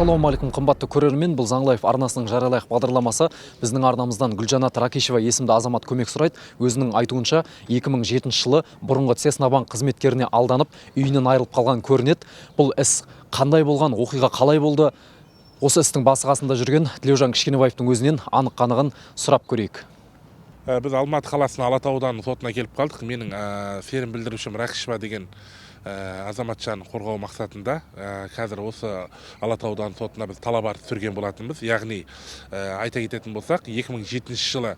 Ассалаумағалейкум, қымбатты көрермен. Бұл Заңлайф арнасының жариялайық бағдарламасы. Біздің арнамыздан Гүлжанат Ракишева есімді азамат көмек сұрайды. Өзінің айтуынша 2007 жылы бұрынғы Цеснабанк қызметкеріне алданып, үйінен айырылып қалған көрінеді. Бұл іс қандай болған, оқиға қалай болды? Осы істің басы қасында жүрген Тілеужан Кішкенебаевтың өзінен анық-қанығын сұрап көрейік. Біз Алматы қаласының Алатау ауданының сотына келіп қалдық. Менің сенім білдірушім Ракишева деген азаматшаны қорғау мақсатында қазір осы Алатау ауданының сотына біз талап арыз түсірген болатынбыз. Яғни айта кететін болсақ, 2007 жылы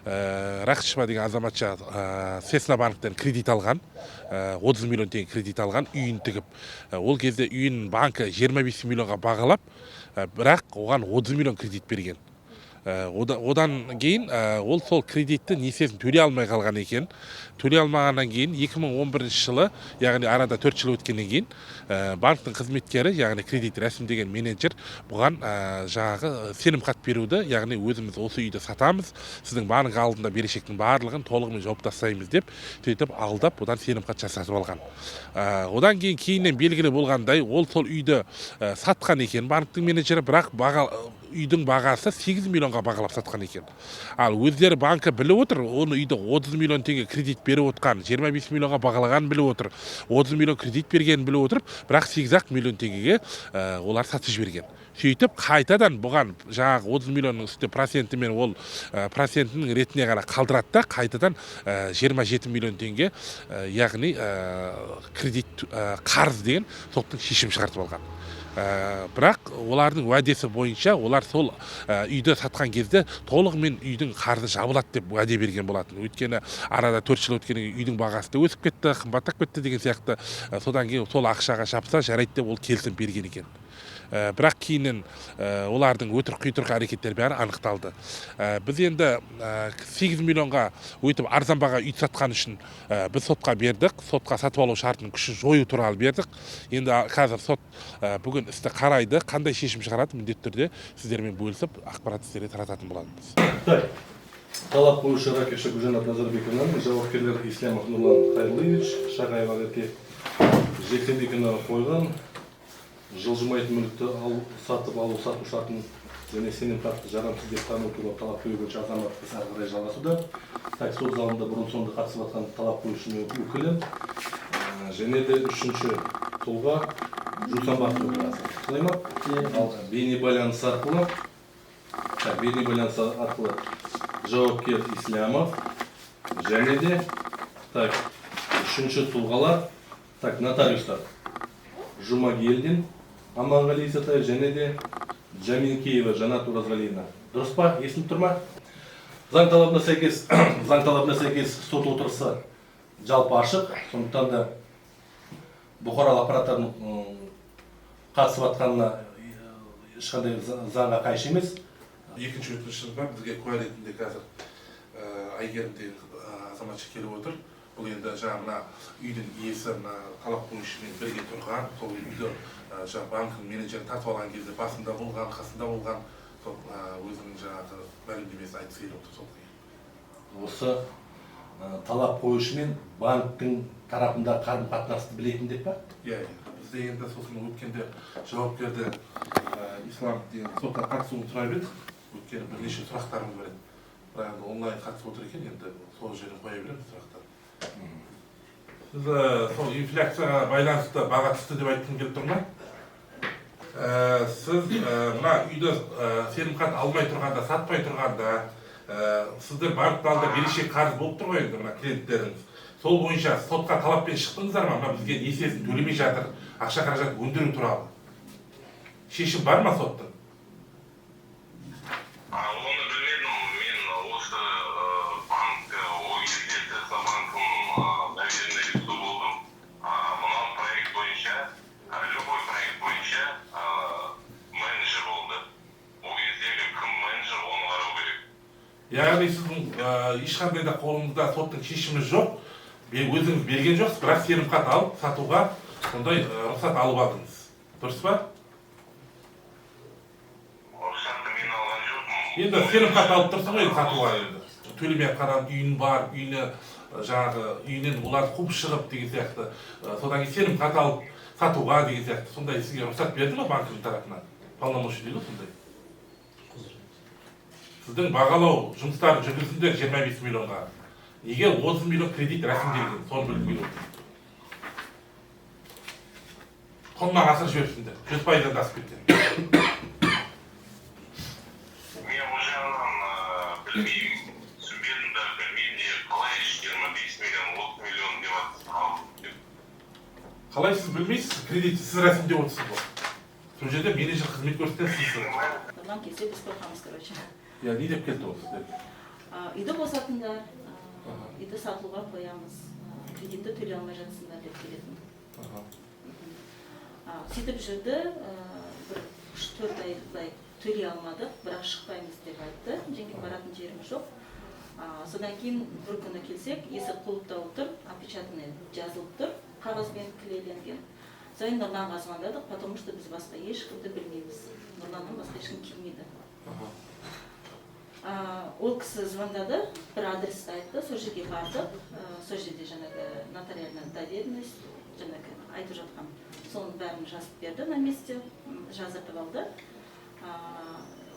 Ракишева деген азаматша Цеснабанктен кредит алған, 30 миллион теңге кредит алған, үйін тігіп. Ол кезде үйін банкі 25 миллионға бағалап, бірақ оған 30 миллион кредит берген. Одан кейін ол сол кредитті несиесін төлей алмай қалған екен. Төлей алмағаннан кейін 2011 жылы, яғни арада 4 жыл өткеннен кейін, банктың қызметкері, яғни кредит рәсімдеген менеджер бұған жаңағы сенімхат беруді, яғни өзіміз осы үйді сатамыз, сіздің банк алдында берешектің барлығын толығымен жауып тастаймыз деп, сөйтіп алдап, одан сенімхат жасатып алған. Одан кейіннен белгілі болғандай, ол сол үйді сатқан екен банктың менеджері, бірақ үйдің бағасы 8 миллионға бағалап сатқан екен. Ал өздері банкі біліп отыр, оны үйді 30 миллион теңге кредит беріп отқан, 25 миллионға бағалаған біліп отыр, 30 миллион кредит бергенін біліп отырып, бірақ 8 миллион теңгеге олар сатып жіберген. Сөйтіп қайтадан бұған жаңағы 30 миллионның үсті процентімен ол процентінің ретіне ғана қалдырады да, қайтадан 27 миллион теңге, яғни кредит қарыз деген соттың шешім шығартып алған. Бірақ олардың уәдесі бойынша олар сол үйді сатқан кезде толығымен үйдің қарызы жабылады деп уәде берген болатын. Өйткені арада 4 жыл өткеннен үйдің бағасы да өсіп кетті, қымбаттап кетті деген сияқты. Содан кейін сол ақшаға шапса жарайды деп ол келісім берген екен. Бірақ кейіннен олардың өтірік-құйтырық әрекеттері бәрі анықталды. Біз енді 8 миллионға өйтіп арзан баға үй сатқан үшін біз сотқа бердік. Сотқа сатып алу шартының күшін жою туралы бердік. Енді қазір сот бүгін істі қарайды, қандай шешім шығарады, міндетті түрде сіздермен бөлісіп ақпарат сіздерге тарататын боламыз. Талап қоюшы Ракишева Гүлжанат Назарбековна, жауапкерлер Ислямов Нұрлан Қайырлыевич, Шағаева Жексенбекова қойған жылжымайтын мүлікті сатып алу сату шартын және сенімхатты жарамсыз деп тану туралы талап қою бойынша азаматтық іс ары қарай жалғасуда. Сот залында бұрын-соңды қатысып жатқан талап қоюшының өкілі және де үшінші тұлға Жусанбаев оқиғасы. Солай ма? Бейнебайланыс арқылы жауапкер Ислямов және де үшінші тұлғалар нотариустар Жұмагелдин Аманғали Исатаев және де Джаминкеева Жанат Уразғалиевна. Дұрыс па? Есіліп тұр ма? Заң талабына сәйкес сот отырысы жалпы ашық. Сондықтан да бұқаралық ақпараттардың қатысып жатқанына ешқандай заңға қайшы емес. Екінші өтінішімізбен бізге куә ретінде қазір Айгерім деген азаматша келіп отыр. Бұл енді жаңа үйдің иесі талап қоюшымен бірге тұрған, сол үйді банктың менеджерін тартып алған кезде басында болған, қасында болған, сол өзінің жаңағы мәлімдемесін айтып келіп отыр сол. Осы талап қоюшымен банктың тарапында қарым-қатынасты білетін деп па? Иә, бізде енді сосын өткенде жауапкерді Ислам деген сотқа қатысуын сұрап едік. Өйткені бірнеше сұрақтарымыз бар еді. Бірақ онлайн қатысып отыр екен, енді сол жерін қоя береміз сұрақтар. Сіз сол инфляцияға байланысты баға түсті деп айтқым келіп тұр ма? Сіз мына үйді сенімхат алмай тұрғанда, сатпай тұрғанда, сіздер банк алда берешек қарыз болып тұр ғой енді мына клиенттеріңіз. Сол бойынша сотқа талаппен шықтыңыздар ма? Мына бізге несиесін төлемей жатыр, ақша қаражат өндіру туралы. Шешім бар ма соттың? Яғни сіздің ешқандай да қолыңызда соттың шешімі жоқ, өзіңіз берген жоқсыз, бірақ сенімхат алып сатуға сондай рұқсат алып алдыңыз. Дұрыс па? Рұқсатты мен алған жоқпын. Енді сенімхат алып тұрсың ғой сатуға енді. Төлемей жатқан үйін бар, үйінен олар қуып шығып деген сияқты. Содан кейін сенімхат алып сатуға деген сияқты. Сондай сізге рұқсат берді ме банктың тарапынан? полномочий дейді сондай. Сіздің бағалау жұмыстарын жүргізіңдер 25 миллионға. Неге 30 миллион кредит рәсімделген, соны білгім келіп отыр. Тоннан асыр жіберіпсіңдер, 100%-дан асып кеткен. Мен уже білмеймін, түсінбедім да, білмеймін де, қалай 25 миллион, 30 миллион деп жатсыз. Қалай сіз білмейсіз, кредитті сіз рәсімдеп отырсыз ғой. Сол жерде менеджер қызмет көрсетесіз. Нұрлан келсе біз қорқамыз, короче. Я не деп келді ол сіздер? Үйді босатыңдар, үйді сатылуға қоямыз, кредитті төлей алмай жатсыңдар деп келетін. Сөйтіп жүрді, бір 3-4 айдай төлей алмадық, бірақ шықпаймыз деп айтты, жеңіп баратын жеріміз жоқ. Содан кейін бір күні келсек, есік құлыпта отыр, опечатанный жазылып тұр, қағазбен клейленген. Содан Нұрланға звондадық, потому что біз басқа ешкімді білмейміз. Нұрланнан басқа ешкім келмейді. Ол кісі звондады, бір адресті айтты, сол жерге бардық, сол жерде жаңағы нотариальная доверенность, жаңағы айтып жатқан, соның бәрін жазып берді на месте, жазыртып алды.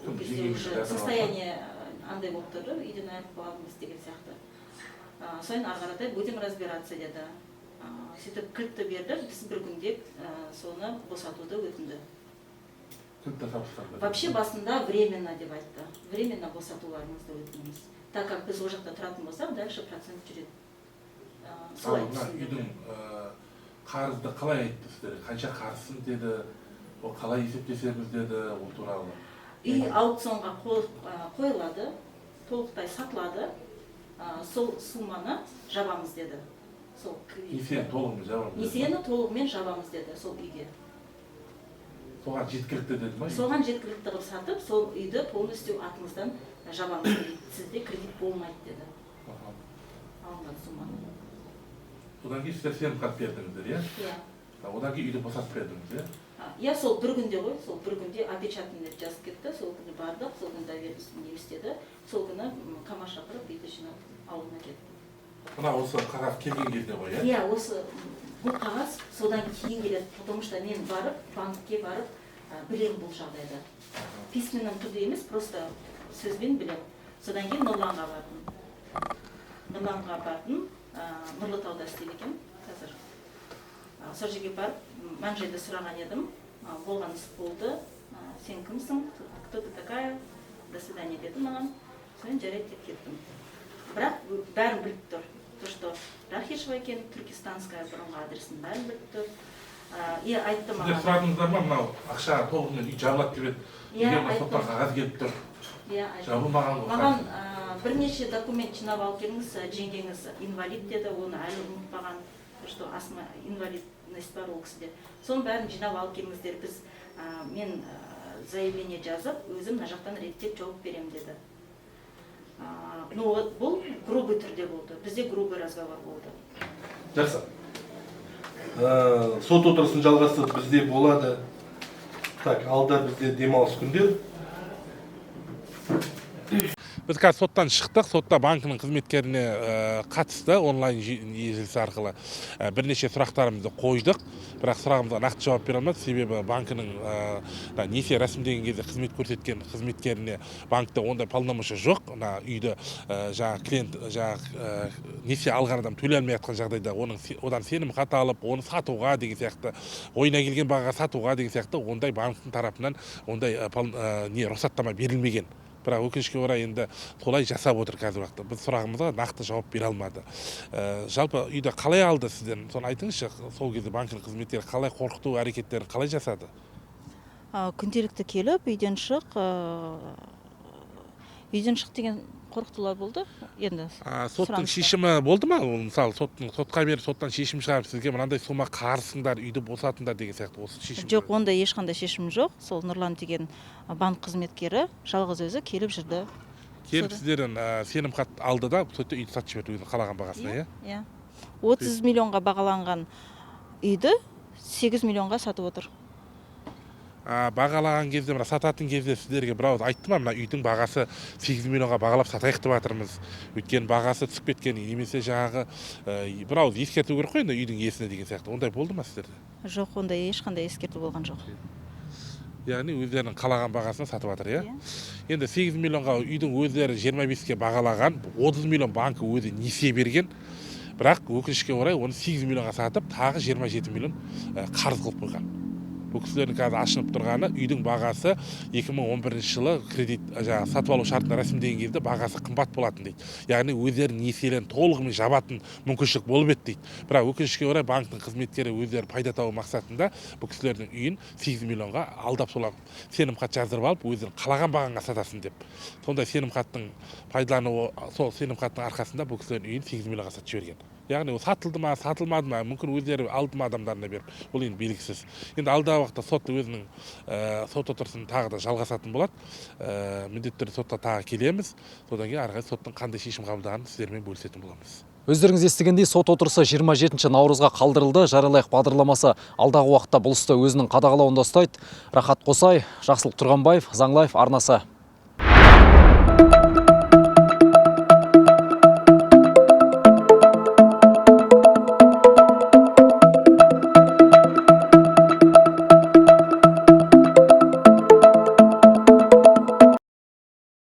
Ол кезде уже состояние андай болып тұрды, үйден айырып қоямыз деген сияқты. Содан ары қаратай будем разбираться деді. Сөйтіп кілтті берді, біз бір күнде соны босатуды өтінді. Вообще басында временно деп айтты. Временно босатуларыңызды өтінеміз. Так как біз ол жақта тұратын болсақ, дальше процент жүреді. Солай түсіндім. Үйдің қарызды қалай айтты сіздер? Қанша қарызсын деді, қалай есептесеміз деді, ол туралы. Үй аукционға қойылады, толықтай сатылады, сол сумманы жабамыз деді. Несиені толығымен жабамыз деді? Несиені толығымен жабамыз деді сол үйге. Соған жеткілікті деді ма? Соған жеткілікті қылып сатып, сол үйді полностью атыңыздан жабамыз деді. Сізде кредит болмайды деді. Алынған сумманы. Одан кейін сіздер сенімхат бердіңіздер, иә? Иә. Одан кейін үйді босатып бердіңіз, иә? Иә, сол бір күнде ғой, сол бір күнде опечатанный жазып кетті, сол күні бардық, сол күні доверенность не істеді, сол күні қама шақырып үйді жинап ауылына кетті. Мына осы қағаз келген кезде ғой, иә? Иә, осы бұл қағаз содан кейін келеді, потому что мен барып, банкке барып, білем бұл жағдайды. Письменном түрде емес, просто сөзбен білем. Содан кейін Нұрланға бардым. Нұрланға бардым, Нұрлытауда істеп екен қазір. Сол жерге барып, мән-жайды сұраған едім, болған іс болды, сен кімсің, кто ты такая, до свидания деді маған, содан жарайды деп кеттім. Бірақ бәрін біліп тұр. То, что Рахишева екен, Түркистанская бұрынғы адресін бәрін біліп тұр. Айтты маған. Сіздер сұрадыңыздар ма, мынау ақша толығымен үй жабылады деп еді. Егер мына соттан қағаз келіп тұр. Жабылмаған ғой. Маған бірнеше документ жинап алып келіңіз, жеңгеңіз инвалид деді, оны әлі ұмытпаған, что астма инвалидность бар ол кісіде. Соның бәрін жинап алып келіңіздер, мен заявление жазып, өзім мына жақтан реттеп жауап берем деді. Бұл грубый түрде болды. Бізде грубый разговор болды. Жақсы. Сот отырысын жалғасы бізде болады. Так, алда бізде демалыс күндер. Біз қазір соттан шықтық, сотта банкінің қызметкеріне қатысты онлайн ежелесі арқылы бірнеше сұрақтарымызды қойдық. Бірақ сұрағымызға нақты жауап бере алмады, себебі банкінің несие рәсімдеген кезде қызмет көрсеткен қызметкеріне банкта ондай полномочия жоқ. Үйді клиент несие алған адам төлей алмай жатқан жағдайда одан сенімхат алып, оны сатуға деген сияқты, ойына келген бағаға сатуға деген сияқты ондай банктің тарапынан ондай рұқсаттама берілмеген. Бірақ өкінішке орай енді солай жасап отыр қазір уақытта. Біз сұрағымызға нақты жауап бере алмады. Жалпы үйді қалай алды сізден? Соны айтыңызшы, сол кезде банкінің қызметтері қалай қорқыту әрекеттерін қалай жасады? Күнделікті келіп, үйден шық деген қорқытулар болды. Енді соттың шешімі болды ма? Мысалы, сотқа беріп, соттан шешім шығарып, сізге мынандай сома қарызсыңдар, үйді босатыңдар деген сияқты осы шешім. Жоқ, онда ешқандай шешім жоқ. Сол Нұрлан деген банк қызметкері жалғыз өзі келіп жүрді. Келіп сіздерден сенімхат алды да, сотта үйді сатып жіберді өзінің қалаған бағасына, иә? 30 миллионға бағаланған үйді 8 миллионға сатып отыр. Бағалаған кезде, сататын кезде сіздерге бірауыз айтты ма, мына үйдің бағасы 8 миллионға бағалап сатайық деп жатырмыз. Өйткені бағасы түсіп кеткен, немесе жаңағы бірауыз ескерту керек қой енді үйдің иесіне деген сияқты. Ондай болды ма сіздерде? Жоқ, ондай ешқандай ескерту болған жоқ. яғни өздерінің қалаған бағасына сатып жатыр, иә? Енді 8 миллионға үйдің өздері 25-ке бағалаған, 30 миллион банкі өзі несие берген, бірақ өкінішке орай оны 8 миллионға сатып, тағы 27 миллион қарыз қылып қойған. Бұл кісілердің қазір ашынып тұрғаны, үйдің бағасы 2011 жылы кредит сатып алу шартына рәсімдеген кезде бағасы қымбат болатын дейді. Яғни өздерінің несиелерін толығымен жабатын мүмкіншілік болып еді дейді. Бірақ өкінішке орай банктың қызметкері өздері пайда табу мақсатында бұл кісілердің үйін 8 миллионға алдап солап сенімхат жаздырып алып, өздерінің қалаған бағаңға сатасын деп. Сондай сенімхаттың пайдалануы, сол сенімхаттың арқасында бұл кісілердің үйін 8 миллионға сатып жіберген. Яғни ол сатылды ма, сатылмады ма, мүмкін өздері алды ма адамдарына беріп, ол енді белгісіз. Енді алдағы уақытта сот өзінің сот отырысын тағы да жалғасатын болады. Міндетті түрде сотқа тағы келеміз. Содан кейін ары қарай соттың қандай шешім қабылдағанын сіздермен бөлісетін боламыз. Өздеріңіз естігендей, сот отырысы 27 наурызға қалдырылды. Жариялайық бағдарламасы алдағы уақытта бұл істі өзінің қадағалауында ұстайды. Рахат Қосай, Жақсылық Тұрғанбаев, Заңлайф арнасы.